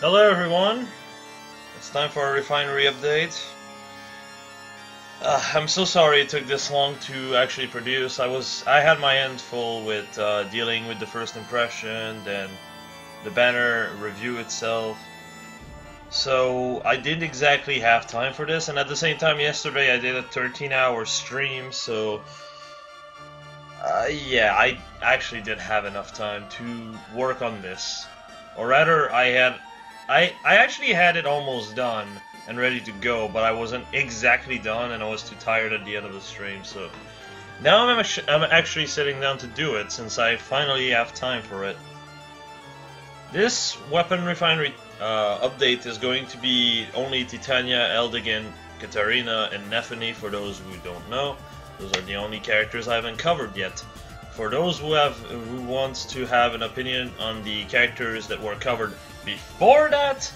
Hello everyone, it's time for a refinery update. I'm so sorry it took this long to actually produce. I had my hands full with dealing with the first impression, then the banner review itself. So I didn't exactly have time for this, and at the same time yesterday I did a 13-hour stream, so yeah, I actually didn't have enough time to work on this. Or rather, I actually had it almost done and ready to go, but I wasn't exactly done and I was too tired at the end of the stream, so now I'm actually sitting down to do it since I finally have time for it. This weapon refinery update is going to be only Titania, Eldigan, Katarina, and Nephenee for those who don't know. Those are the only characters I haven't covered yet. For those who want to have an opinion on the characters that were covered before that,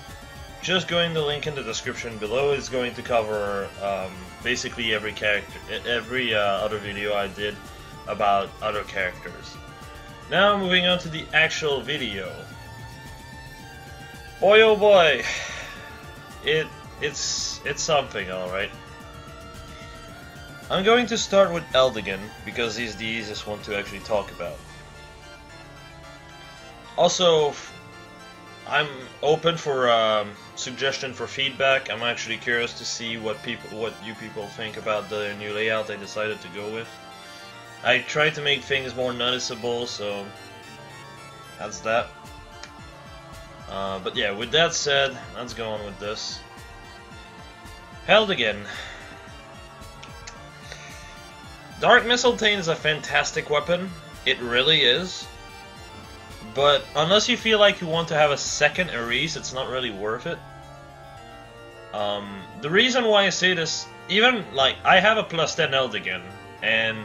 just go in the link in the description below. It's going to cover basically every character, every other video I did about other characters. Now moving on to the actual video. Boy oh boy, it's something, alright. I'm going to start with Eldigan because he's the easiest one to actually talk about. Also, I'm open for suggestion for feedback. I'm actually curious to see what you people think about the new layout I decided to go with. I tried to make things more noticeable, so that's that. But yeah, with that said, let's go on with this. Eldigan. Dark Mistletoe is a fantastic weapon. It really is. But unless you feel like you want to have a second Ares, it's not really worth it. The reason why I say this, even like I have a plus 10 Eldigan, and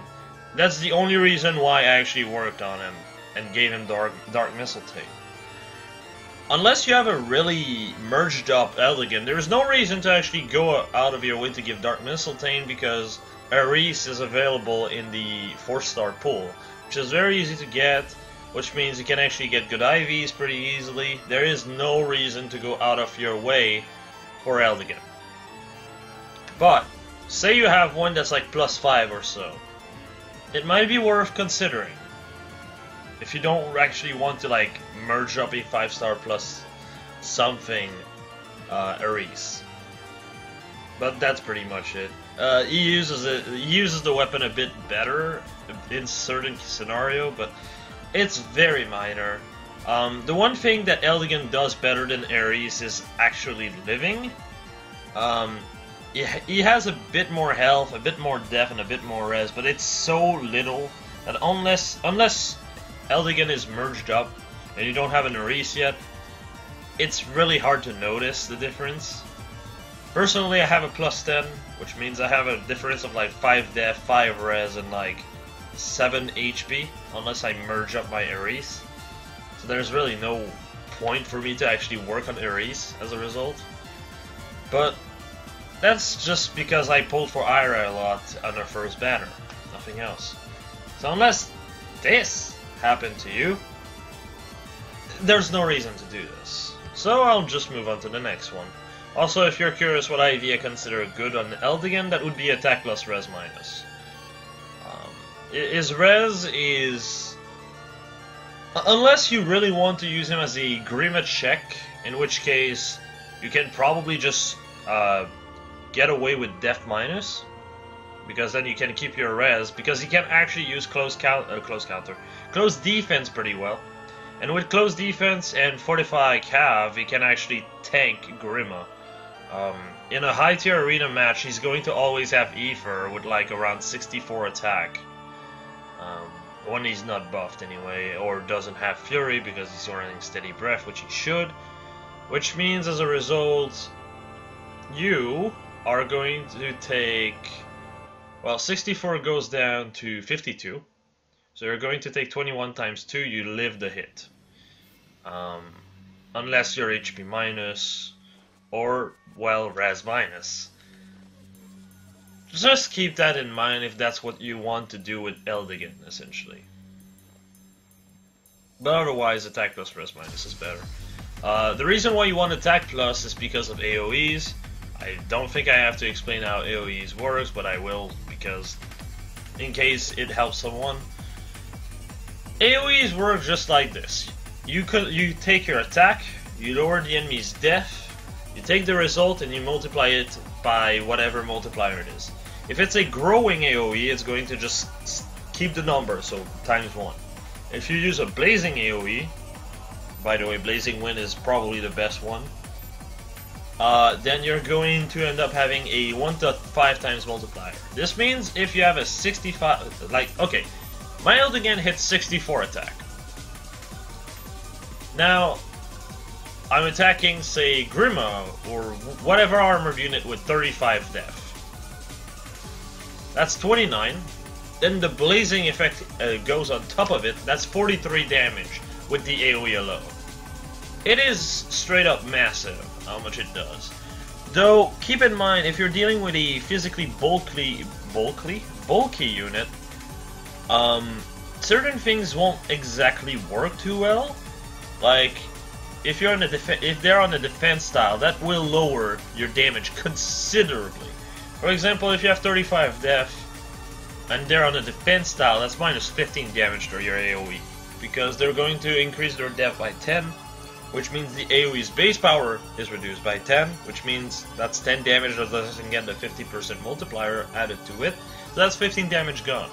that's the only reason why I actually worked on him and gave him Dark Mistletoe. Unless you have a really merged up Eldigan, there's no reason to actually go out of your way to give Dark Mistletoe because Ares is available in the 4-star pool, which is very easy to get, which means you can actually get good IVs pretty easily. There is no reason to go out of your way for Eldigan. But, say you have one that's like plus 5 or so, it might be worth considering. If you don't actually want to like merge up a 5-star plus something Ares. But that's pretty much it. He uses the weapon a bit better in certain scenario, but it's very minor. The one thing that Eldigan does better than Ares is actually living. He has a bit more health, a bit more def, and a bit more res, but it's so little that unless Eldigan is merged up and you don't have an Ares yet, it's really hard to notice the difference. Personally, I have a plus 10, which means I have a difference of like 5 def, 5 res, and like 7 HP, unless I merge up my Ares. So there's really no point for me to actually work on Ares as a result. But that's just because I pulled for Ira a lot on our first banner, nothing else. So unless this happened to you, there's no reason to do this. So I'll just move on to the next one. Also, if you're curious what IV I consider good on Eldigan, that would be attack plus res minus. His res is... unless you really want to use him as a Grima check, in which case you can probably just get away with def minus, because then you can keep your res, because he can actually use close defense pretty well. And with close defense and fortify cav, he can actually tank Grima. In a high tier arena match, he's going to always have Ether with like around 64 attack. When he's not buffed anyway, or doesn't have Fury because he's running Steady Breath, which he should. Which means as a result, you are going to take... well, 64 goes down to 52. So you're going to take 21 times 2, you live the hit. Unless you're HP minus, or, well, res minus. Just keep that in mind if that's what you want to do with Eldigan, essentially. But otherwise, attack plus res minus is better. The reason why you want attack plus is because of AoEs. I don't think I have to explain how AoEs works, but I will because in case it helps someone. AoEs work just like this. You take your attack, you lower the enemy's def, you take the result and you multiply it by whatever multiplier it is. If it's a growing AoE, it's going to just keep the number, so times 1. If you use a blazing AoE, by the way, blazing wind is probably the best one, then you're going to end up having a 1 to 5 times multiplier. This means if you have a 65, like, okay, my Eldigan hits 64 attack. Now, I'm attacking, say, Grima, or whatever armored unit with 35 def. That's 29. Then the blazing effect goes on top of it. That's 43 damage with the AoE alone. It is straight up massive how much it does. Though, keep in mind, if you're dealing with a physically bulky unit, certain things won't exactly work too well. Like, if you're on if they're on a defense style, that will lower your damage considerably. For example, if you have 35 def and they're on a defense style, that's minus 15 damage to your AoE, because they're going to increase their def by 10, which means the AoE's base power is reduced by 10, which means that's 10 damage that doesn't get the 50% multiplier added to it, so that's 15 damage gone.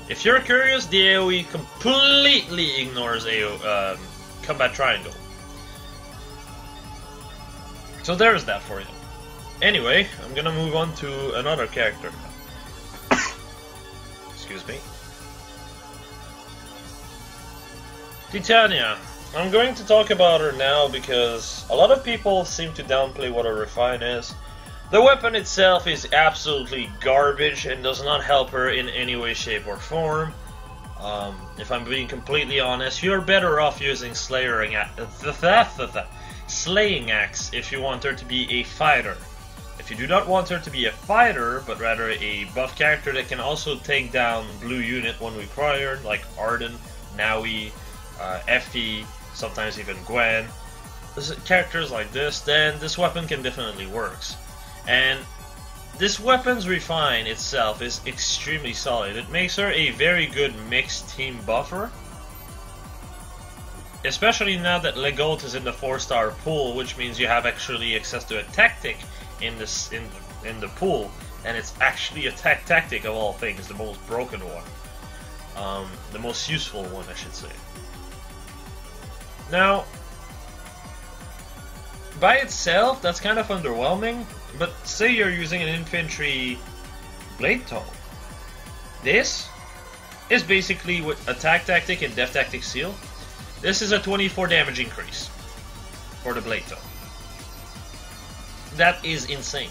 If you're curious, the AoE completely ignores combat triangle. So there's that for you. Anyway, I'm gonna move on to another character. Excuse me. Titania. I'm going to talk about her now because a lot of people seem to downplay what a refine is. The weapon itself is absolutely garbage and does not help her in any way, shape, or form. If I'm being completely honest, you're better off using Slaying Axe if you want her to be a fighter. If you do not want her to be a fighter, but rather a buff character that can also take down blue unit when required, like Arden, Naui, Effie, sometimes even Gwen, characters like this, then this weapon can definitely works. And this weapon's refine itself is extremely solid. It makes her a very good mixed team buffer, especially now that Legault is in the 4-star pool, which means you have actually access to a tactic in the pool, and it's actually a tactic of all things, the most broken one, the most useful one, I should say. Now, by itself, that's kind of underwhelming, but say you're using an infantry blade tome. This is basically with attack tactic and def tactic seal. This is a 24 damage increase for the blade tome. That is insane.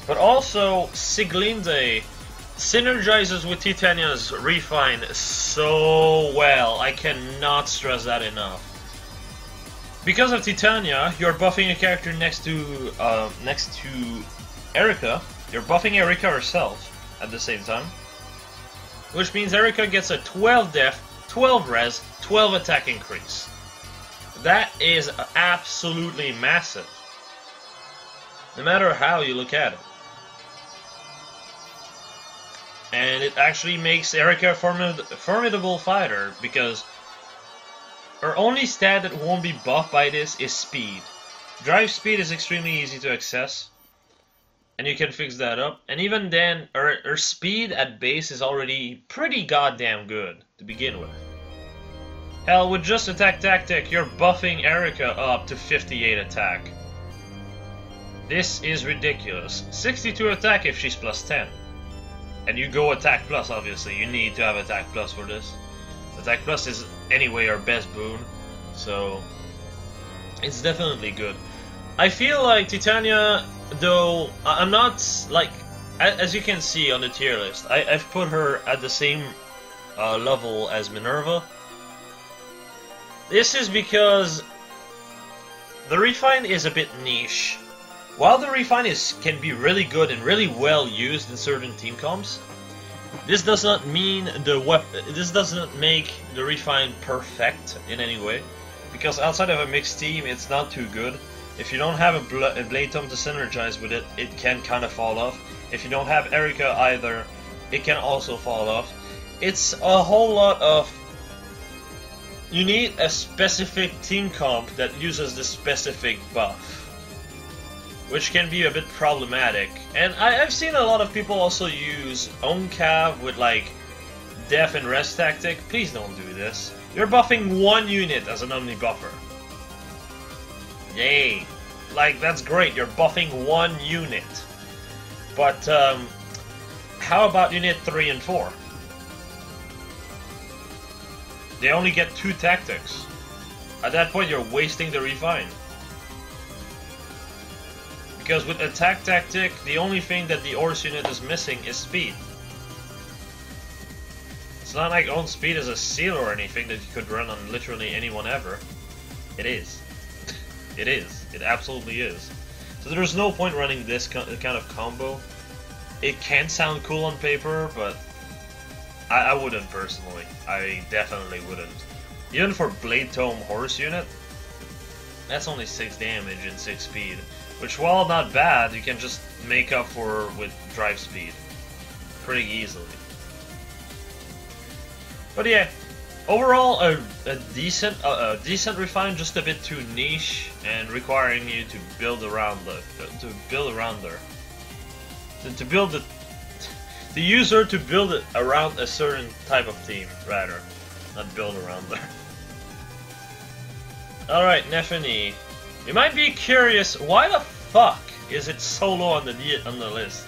But also, Siglinde synergizes with Titania's refine so well. I cannot stress that enough. Because of Titania, you're buffing a character next to Erica. You're buffing Erica herself at the same time, which means Erica gets a 12 def, 12 res, 12 attack increase. That is absolutely massive, no matter how you look at it. And it actually makes Erica a formidable fighter, because her only stat that won't be buffed by this is speed. Drive speed is extremely easy to access, and you can fix that up. And even then, her speed at base is already pretty goddamn good to begin with. Hell, with just attack tactic, you're buffing Erica up to 58 attack. This is ridiculous. 62 attack if she's plus 10. And you go attack plus, obviously. You need to have attack plus for this. Attack plus is anyway our best boon, so it's definitely good. I feel like Titania, though, I'm not, like, as you can see on the tier list, I've put her at the same level as Minerva. This is because the refine is a bit niche. While the refine can be really good and really well used in certain team comps, this does not mean this doesn't make the refine perfect in any way. because outside of a mixed team, it's not too good. If you don't have a Blade Tome to synergize with it, it can kind of fall off. If you don't have Erika either, it can also fall off. It's a whole lot of... You need a specific team comp that uses the specific buff, which can be a bit problematic. And I've seen a lot of people also use Oncav with like Def and Rest tactic. Please don't do this. You're buffing one unit as an Omni buffer. Yay! Like, that's great, you're buffing one unit. But, how about unit 3 and 4? They only get 2 tactics. At that point, you're wasting the refine. Because with attack tactic, the only thing that the Ors unit is missing is speed. It's not like own speed is a seal or anything that you could run on literally anyone ever. It is. It is. It absolutely is. So there's no point running this kind of combo. It can sound cool on paper, but I wouldn't personally. I definitely wouldn't. Even for Blade Tome Horse unit, that's only 6 damage and 6 speed. Which, while not bad, you can just make up for with drive speed pretty easily. But yeah, overall a decent refine, just a bit too niche and requiring you to build around the user to build it around a certain type of team, rather, not build around there. All right, Nephenee. You might be curious, why the fuck is it so low on the list?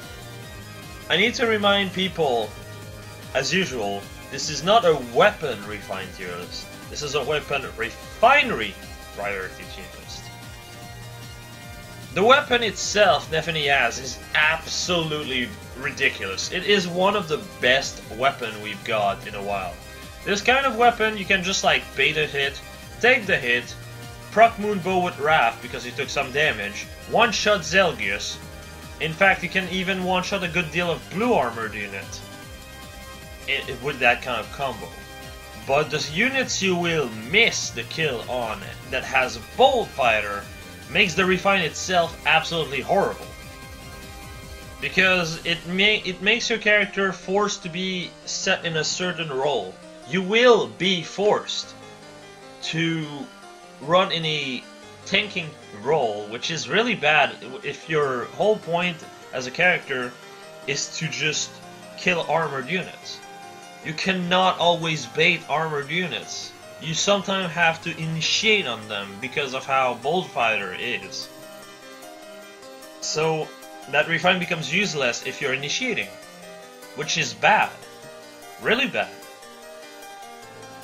I need to remind people, as usual, this is not a weapon refine tier list. This is a weapon refinery priority tier list. The weapon itself Nephenee has is absolutely ridiculous. It is one of the best weapon we've got in a while. This kind of weapon, you can just like bait a hit, take the hit, proc Moonbow with Wrath because he took some damage, one-shot Zelgius. In fact, you can even one-shot a good deal of blue armored unit with that kind of combo. But the units you will miss the kill on that has Bolt Fighter makes the refine itself absolutely horrible. Because it makes your character forced to be set in a certain role. You will be forced to run in a tanking role, which is really bad if your whole point as a character is to just kill armored units. You cannot always bait armored units. You sometimes have to initiate on them because of how Bolt Fighter is. So that refine becomes useless if you're initiating, which is bad. Really bad.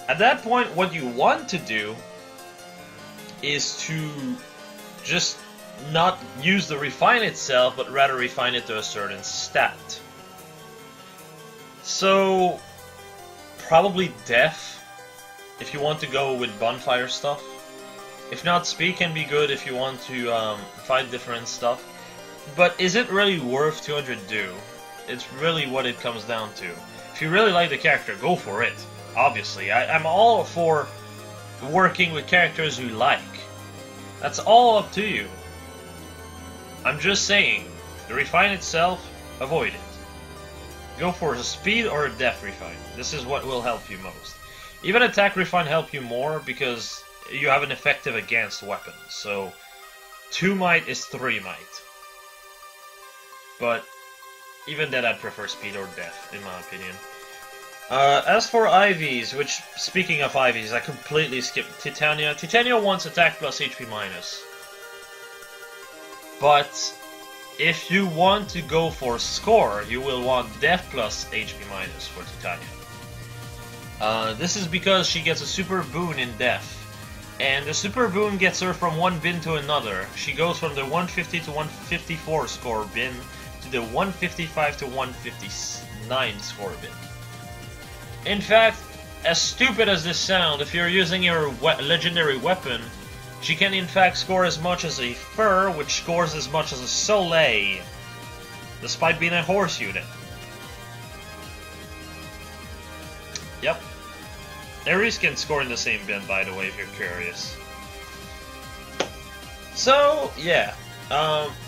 At that point, what you want to do is to just not use the refine itself, but rather refine it to a certain stat. So probably Def, if you want to go with bonfire stuff. If not, Speed can be good if you want to fight different stuff. But is it really worth 200 do? It's really what it comes down to. If you really like the character, go for it. Obviously, I'm all for working with characters you like. That's all up to you. I'm just saying, the refine itself, avoid it. Go for a speed or a def refine. This is what will help you most. Even attack refine help you more because you have an effective against weapon. So 2 might is 3 might. But even then I'd prefer speed or def in my opinion. As for IVs, which, speaking of IVs, I completely skipped Titania. Titania wants attack plus HP minus. But if you want to go for score, you will want def plus HP minus for Titania. This is because she gets a super boon in def. And the super boon gets her from one bin to another. She goes from the 150 to 154 score bin to the 155 to 159 score bin. In fact, as stupid as this sounds, if you're using your legendary weapon, she can in fact score as much as a Fur, which scores as much as a Soleil, despite being a horse unit. Yep. Ares can score in the same bin, by the way, if you're curious. So yeah,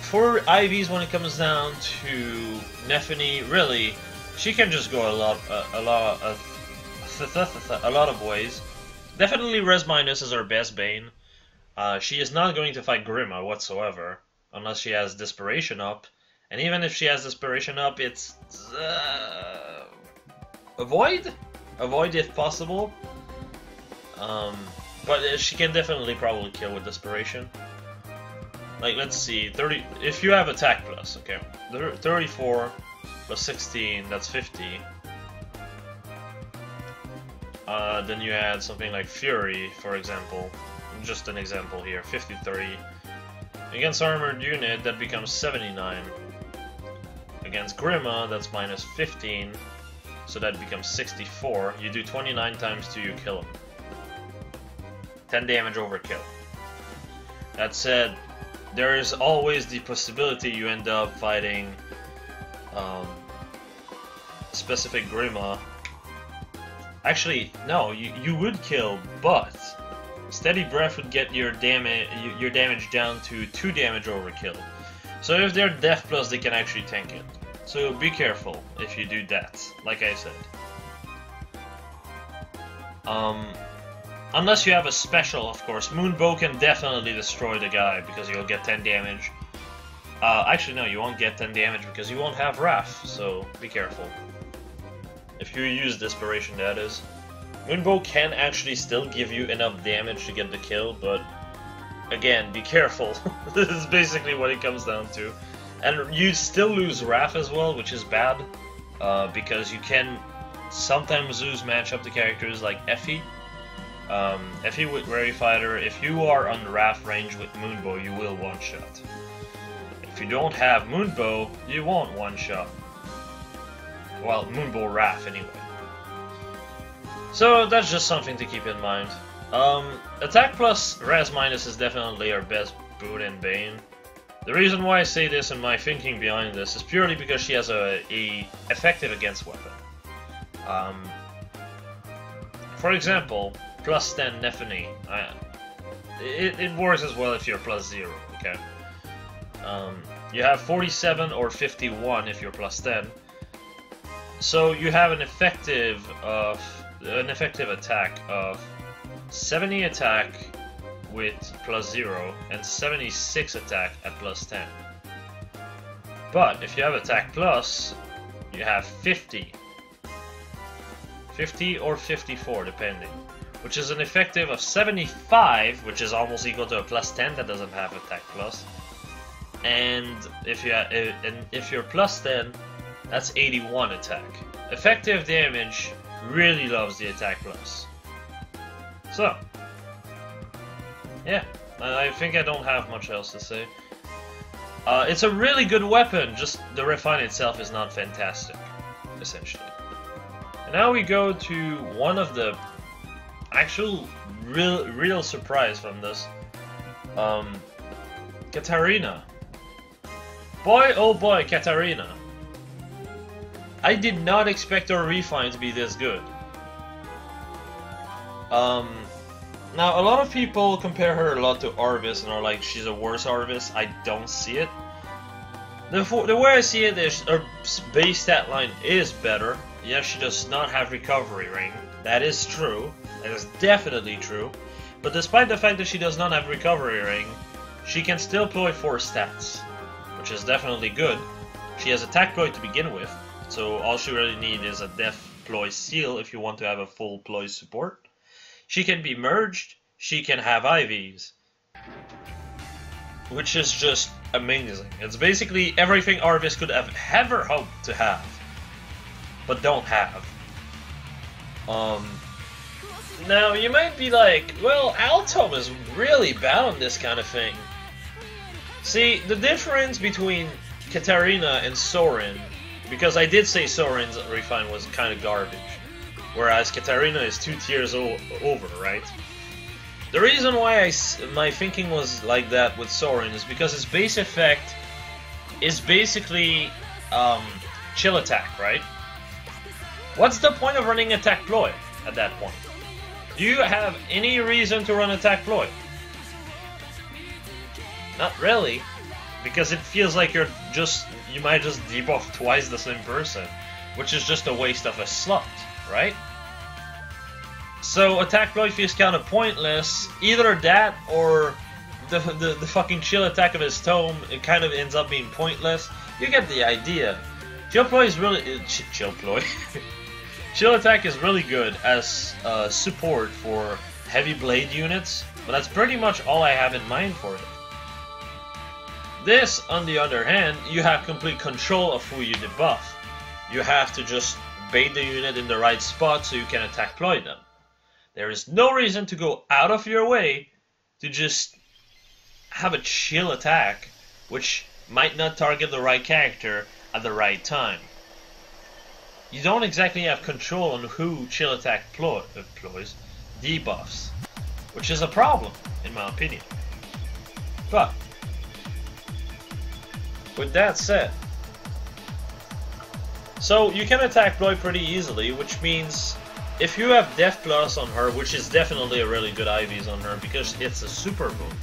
for IVs when it comes down to Nephenee, really, she can just go a lot of ways. Definitely Res Minus is her best bane. She is not going to fight Grima whatsoever, unless she has Desperation up. And even if she has Desperation up, it's avoid if possible. But she can definitely probably kill with Desperation. Like, let's see, 30. If you have Attack Plus, okay, 34 plus 16, that's 50. Then you add something like Fury, for example. Just an example here, 53. Against armored unit, that becomes 79. Against Grima, that's minus 15, so that becomes 64. You do 29 times 2, you kill him. 10 damage overkill. That said, there is always the possibility you end up fighting specific Grima. Actually, no, you would kill, but Steady Breath would get your damage down to 2 damage overkill. So if they're Death Plus, they can actually tank it. So be careful if you do that, like I said. Unless you have a special, of course. Moonbow can definitely destroy the guy because you'll get 10 damage. Actually, no, you won't get 10 damage because you won't have Wrath, so be careful. If you use Desperation, that is. Moonbow can actually still give you enough damage to get the kill, but again, be careful. This is basically what it comes down to. And you still lose Wrath as well, which is bad, because you can sometimes lose matchup to characters like Effie. Effie with Rary Fighter, if you are on Wrath range with Moonbow, you will one-shot. If you don't have Moonbow, you won't one-shot. Well, Moonbow Wrath anyway. So that's just something to keep in mind. Attack plus Res minus is definitely our best boon and bane. The reason why I say this and my thinking behind this is purely because she has a effective against weapon. For example, plus 10 Nephenee. It works as well if you're plus 0, okay? You have 47 or 51 if you're plus 10. So you have an effective attack of 70 attack with plus 0 and 76 attack at plus 10. But if you have attack plus, you have 50 or 54 depending, which is an effective of 75, which is almost equal to a plus 10 that doesn't have attack plus. And if you're plus 10, that's 81 attack. Effective damage really loves the attack plus. So, yeah, I think I don't have much else to say. It's a really good weapon, just the refine itself is not fantastic, essentially. And now we go to one of the actual real surprise from this. Katarina. Boy, oh boy, Katarina. I did not expect her refine to be this good. Now, a lot of people compare her a lot to Arvis and are like, she's a worse Arvis. I don't see it. The way I see it is her base stat line is better. Yes, she does not have recovery ring. That is true. That is definitely true. But despite the fact that she does not have recovery ring, she can still ploy 4 stats, which is definitely good. She has attack ploy to begin with, so all she really needs is a def ploy seal if you want to have a full ploy support. She can be merged, she can have IVs, which is just amazing. It's basically everything Arvis could have ever hoped to have, but don't have. Now you might be like, well, Altom is really bad on this kind of thing. See, the difference between Katarina and Sorin, because I did say Sorin's refine was kind of garbage, whereas Katarina is 2 tiers over, right? The reason why my thinking was like that with Sorin is because its base effect is basically chill attack, right? What's the point of running attack ploy at that point? Do you have any reason to run attack ploy? Not really, because it feels like you might just debuff twice the same person, which is just a waste of a slot, right? So attack ploy feels kind of pointless. Either that or the fucking chill attack of his tome, it kind of ends up being pointless. You get the idea. Chill ploy is really chill ploy. Chill attack is really good as support for heavy blade units, but that's pretty much all I have in mind for it. This, on the other hand, you have complete control of who you debuff. You have to just bait the unit in the right spot so you can attack ploy them. There is no reason to go out of your way to just have a chill attack, which might not target the right character at the right time. You don't exactly have control on who chill attack ploys, debuffs, which is a problem, in my opinion. But with that said, so you can attack ploy pretty easily, which means if you have Def Plus on her, which is definitely a really good IVs on her because it's a super boon,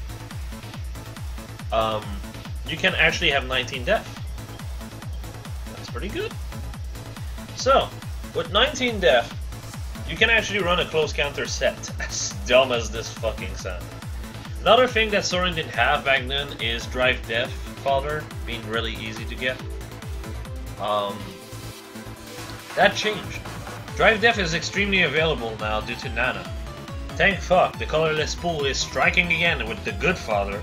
you can actually have 19 Def. That's pretty good. So, with 19 Def, you can actually run a close counter set, as dumb as this fucking sounds. Another thing that Soren didn't have back then is Drive Def fodder being really easy to get. That changed. Drive Def is extremely available now due to Nana. Thank fuck, the colorless pool is striking again with the good father.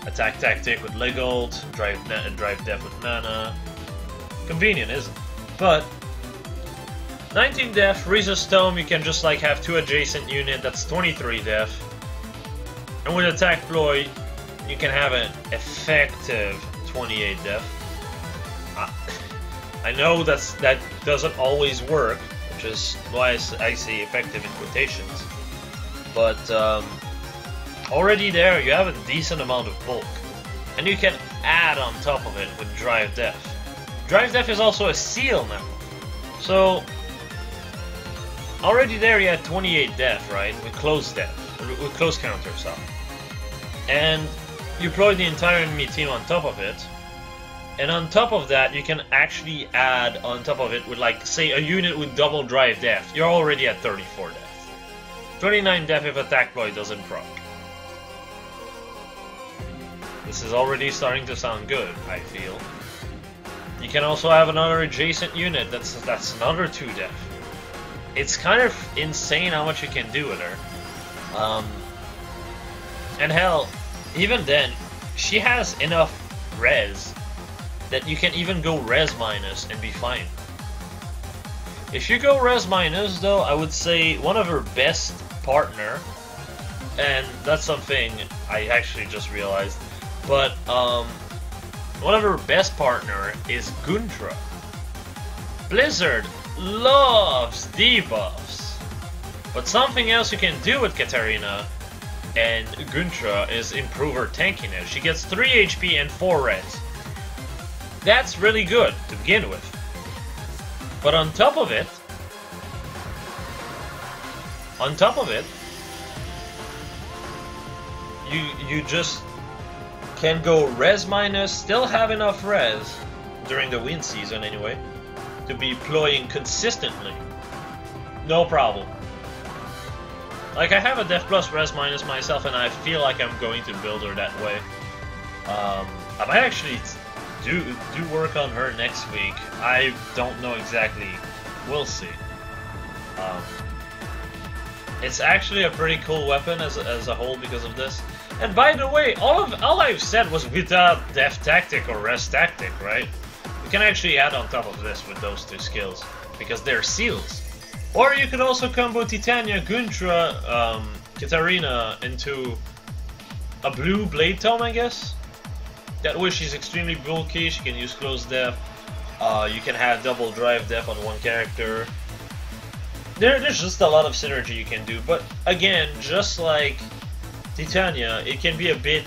Attack tactic with Legold, Drive Def with Nana. Convenient, isn't it? But 19 Def, Riza's Tome, you can just like have 2 adjacent unit, that's 23 Def. And with attack ploy, you can have an effective 28 Def. I know that doesn't always work, which is why I say effective in quotations. But already there, you have a decent amount of bulk. And you can add on top of it with Drive Def. Drive Def is also a seal now. So, already there you had 28 Def, right? With close Def, with close counter, so. And you deploy the entire enemy team on top of it. And on top of that, you can actually add on top of it with, like, say, a unit with double Drive Def. You're already at 34 Def. 29 Def if attack ploy doesn't proc. This is already starting to sound good, I feel. You can also have another adjacent unit that's another 2 Def. It's kind of insane how much you can do with her. And hell, even then, she has enough res that you can even go res minus and be fine. If you go res minus, though, I would say one of her best partner, and that's something I actually just realized, but one of her best partner is Guntra. Blizzard loves debuffs, but something else you can do with Katarina and Guntra is improve her tankiness. She gets 3 HP and 4 res. That's really good to begin with. But on top of it, you just can go res minus, still have enough res during the win season anyway, to be ploying consistently. No problem. Like, I have a Def Plus res minus myself, and I feel like I'm going to build her that way. I might actually do work on her next week. I don't know exactly. We'll see. It's actually a pretty cool weapon as a whole because of this. And by the way, all I've said was without Def Tactic or Res Tactic, right? You can actually add on top of this with those 2 skills because they're seals. Or you could also combo Titania, Guntra, Katarina into a blue Blade Tome, I guess. That way she's extremely bulky, she can use close def. You can have double Drive Def on one character. There's just a lot of synergy you can do, but again, just like Titania, it can be a bit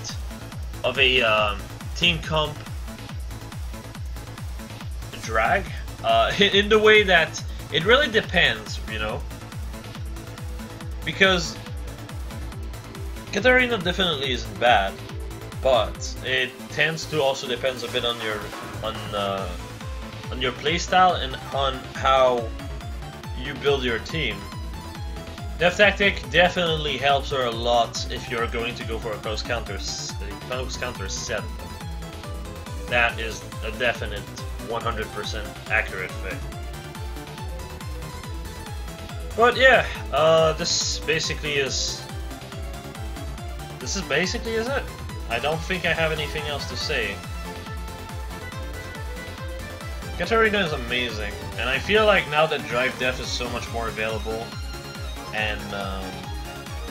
of a team comp drag, in the way that it really depends, you know? Because Katarina definitely isn't bad, but it tends to also depends a bit on your playstyle and on how you build your team. Death Tactic definitely helps her a lot if you're going to go for a close counter set. That is a definite 100% accurate fit. But yeah, this basically is it. I don't think I have anything else to say. Katarina is amazing, and I feel like now that Drive Def is so much more available, and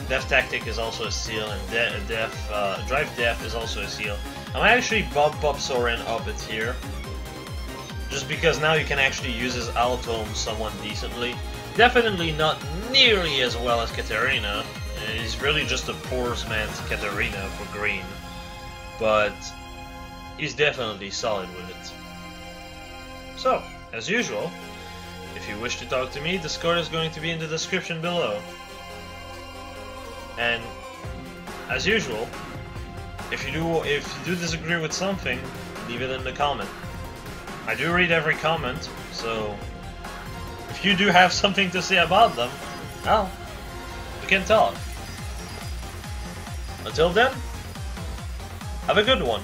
Death Tactic is also a seal, and Drive Def is also a seal, I might actually bump up Soren up it here, just because now you can actually use his Altome somewhat decently. Definitely not nearly as well as Katarina. He's really just a poor man's Katarina for green, but he's definitely solid with it. So, as usual, if you wish to talk to me, Discord is going to be in the description below. And as usual, if you do disagree with something, leave it in the comment. I do read every comment, so if you do have something to say about them, well, we can talk. Until then, have a good one.